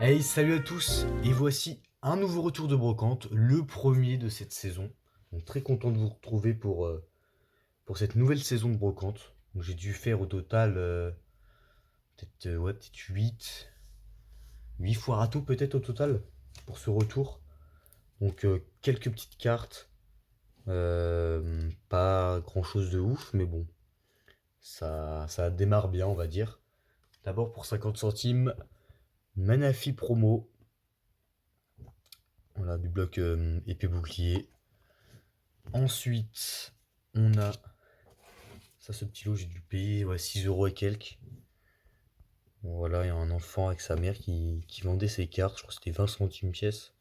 Hey, salut à tous, et voici un nouveau retour de Brocante, le premier de cette saison. Donc très content de vous retrouver pour cette nouvelle saison de Brocante. Donc j'ai dû faire au total peut-être 8 fois râteau peut-être au total pour ce retour. Donc quelques petites cartes, pas grand chose de ouf, mais bon, ça démarre bien on va dire. D'abord pour 50 centimes, Manafi promo, voilà du bloc épée bouclier. Ensuite, on a ça, ce petit lot, j'ai dû le payer 6 euros et quelques. Bon, voilà, il y a un enfant avec sa mère qui vendait ses cartes, je crois que c'était 20 centimes pièce.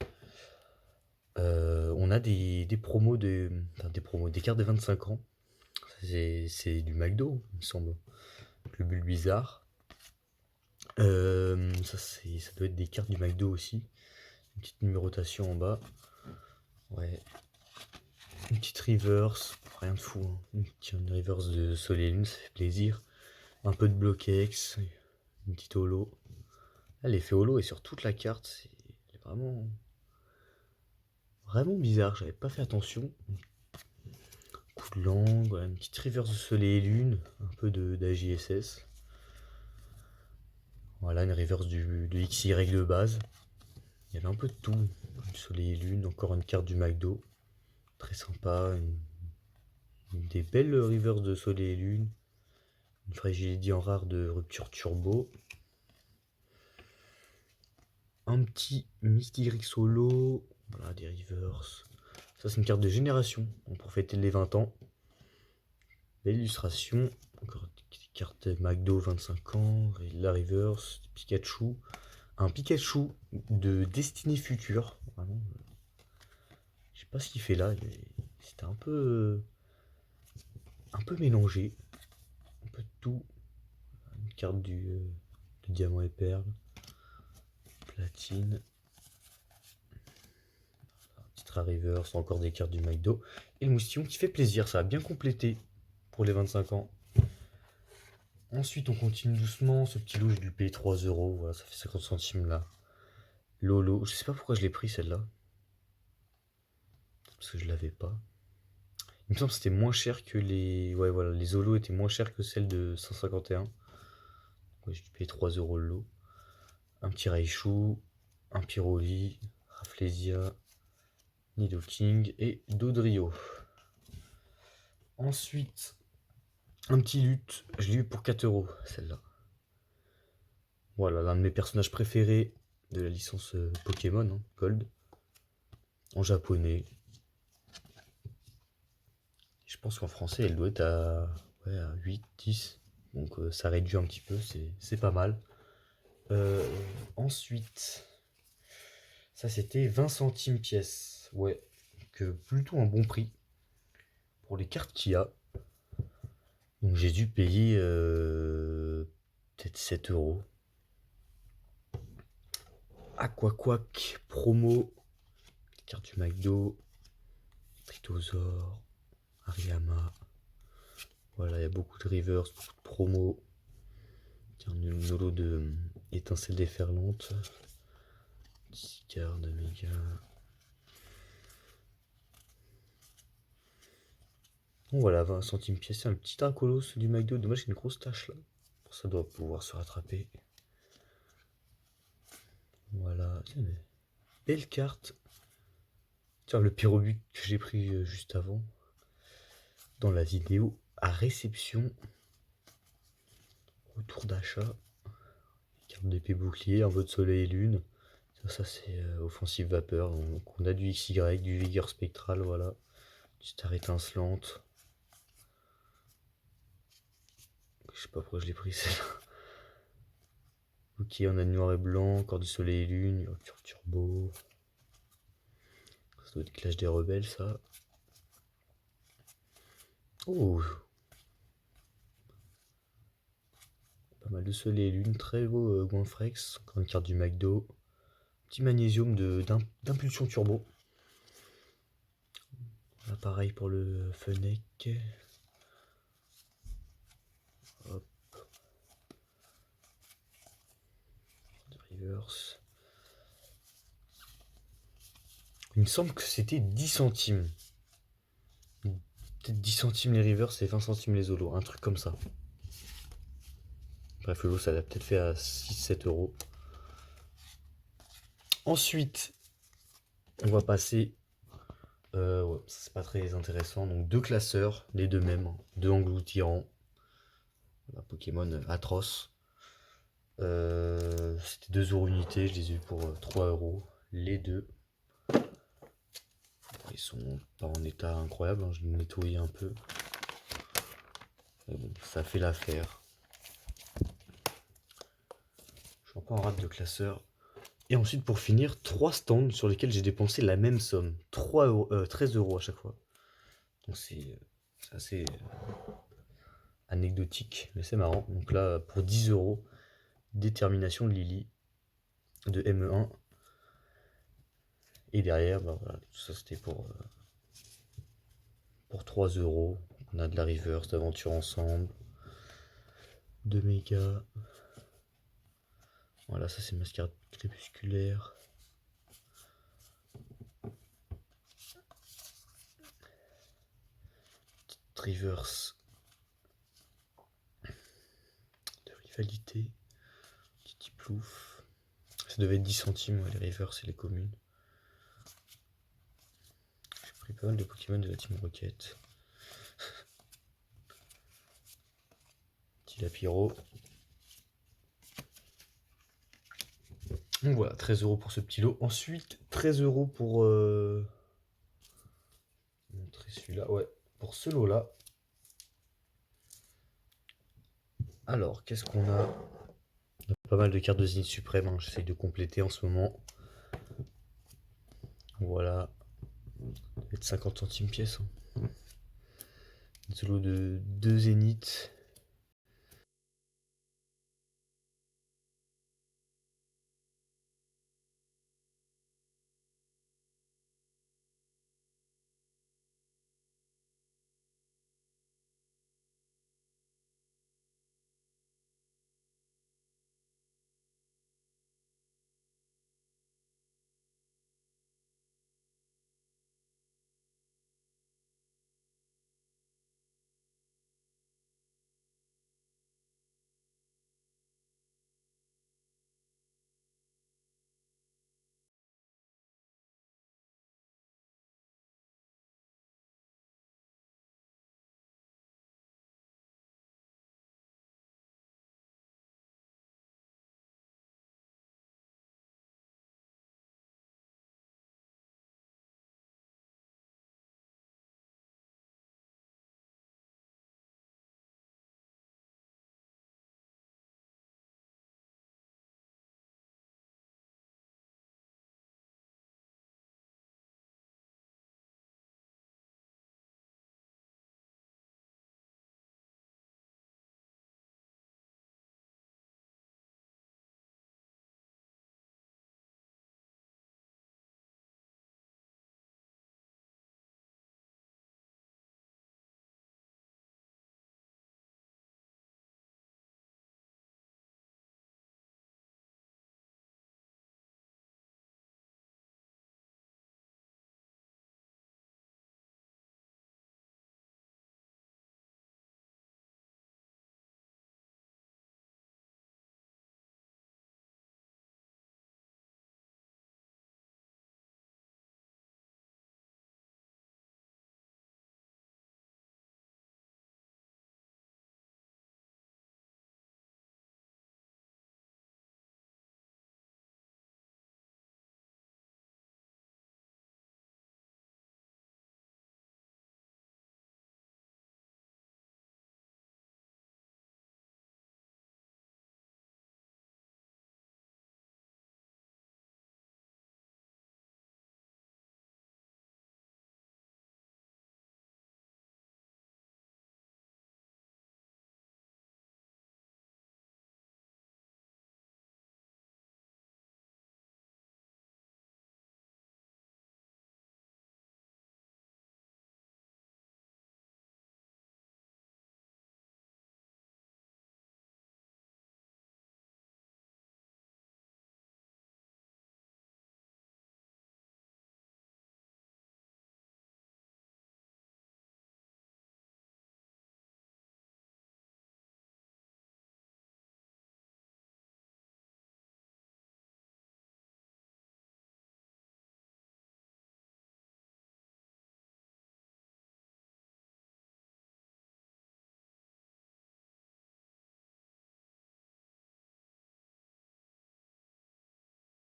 On a des promos enfin, des promos, des cartes de 25 ans. C'est du McDo, il me semble. Le bulle bizarre. Ça doit être des cartes du McDo aussi. Une petite numérotation en bas. Ouais. Une petite reverse, rien de fou, hein. Une reverse de Soleil et Lune, ça fait plaisir. Un peu de bloquex, une petite holo. Là, l'effet holo est sur toute la carte, c'est vraiment, vraiment bizarre, j'avais pas fait attention. Coup de langue, voilà, une petite reverse de soleil et lune, un peu d'AJSS. Voilà, une reverse de XY de base. Il y avait un peu de tout. Du soleil et lune, encore une carte du McDo. Très sympa. Des belles reverses de soleil et lune. Une fragility en rare de rupture turbo. Un petit Mystyrix solo. Voilà, des reverses. Ça, c'est une carte de génération pour fêter les 20 ans. Belle illustration. Encore des cartes McDo 25 ans. La reverse. Pikachu. Un Pikachu de Destinée Future. Vraiment, je sais pas ce qu'il fait là. C'était un peu mélangé. Un peu de tout. Une carte de diamant et perle. Platine. Petite reverse. Encore des cartes du McDo. Et le moustillon qui fait plaisir. Ça a bien complété pour les 25 ans. Ensuite, on continue doucement. Ce petit lot, j'ai dû le payer 3 euros. Voilà, ça fait 50 centimes là. Lolo, je sais pas pourquoi je l'ai pris celle-là. Parce que je l'avais pas. Il me semble que c'était moins cher que les. Ouais, voilà, les Zolos étaient moins chers que celles de 151. Ouais, j'ai dû payer 3 euros le lot. Un petit Raichu, un Pyroli, Rafflesia, Nidoking et Dodrio. Ensuite, un petit lutte. Je l'ai eu pour 4 euros, celle-là. Voilà, l'un de mes personnages préférés de la licence Pokémon, hein, Gold. En japonais. Je pense qu'en français, elle doit être à 8, 10. Donc ça réduit un petit peu, c'est pas mal. Euh, Ensuite, ça c'était 20 centimes pièce. Ouais, que plutôt un bon prix pour les cartes qu'il y a. Donc j'ai dû payer peut-être 7 euros. Aquaquac promo, carte du McDo, Tritosaur, Ariama. Voilà, il y a beaucoup de reverse, beaucoup de promos. Tiens, une holo de étincelle déferlante. Carte méga. Bon voilà, 20 centimes pièce, un petit Dracolos du McDo. Dommage qu'il y a une grosse tache là. Ça doit pouvoir se rattraper. Voilà, tiens, belle carte. Tiens, le pyrobut que j'ai pris juste avant. Dans la vidéo à réception. Retour d'achat. Carte d'épée bouclier, un vote soleil et lune. Ça c'est offensive vapeur. Donc on a du XY, du vigueur spectral, voilà. Du star étincelante. Je sais pas pourquoi je l'ai pris celle-là. Ok, on a du noir et blanc, encore du soleil et lune, rupture turbo. Ça doit être Clash des rebelles ça. Oh, pas mal de soleil et lune, très beau Goinfrex, encore une carte du McDo. Petit magnésium d'impulsion turbo. Là, pareil pour le Fennec. Hop. Reverse. Il me semble que c'était 10 centimes. Peut-être 10 centimes les rivers et 20 centimes les holos. Un truc comme ça. Bref, le lot, ça l'a peut-être fait à 6-7 euros. Ensuite, on va passer. Ouais, c'est pas très intéressant. Donc, deux classeurs, les deux mêmes. Deux engloutirants. Voilà, Pokémon atroce. C'était 2 euros unité. Je les ai eu pour 3 euros. Les deux. Ils sont pas en état incroyable. Je les ai nettoyés un peu. Mais bon, ça fait l'affaire. Je suis encore en rate de classeur. Et ensuite, pour finir, 3 stands sur lesquels j'ai dépensé la même somme. 13 euros à chaque fois. Donc c'est assez anecdotique, mais c'est marrant. Donc là, pour 10 euros, détermination de Lily de ME1. Et derrière, bah voilà, tout ça c'était pour 3 euros. On a de la reverse, d'aventure ensemble, de méga. Voilà, ça c'est mascarade crépusculaire. Reverse de rivalité. Titi Plouf. Ça devait être 10 centimes, ouais, les reverse et les communes. J'ai pris pas mal de Pokémon de la Team Rocket. Tilapiro. Donc voilà, 13 euros pour ce petit lot. Ensuite, 13 euros pour montrer celui-là. Ouais, pour ce lot-là. Alors, qu'est-ce qu'on a? On a pas mal de cartes de Zénith Suprême. Hein. J'essaye de compléter en ce moment. Voilà. Peut-être 50 centimes pièce. Hein. Ce lot de 2 Zénith.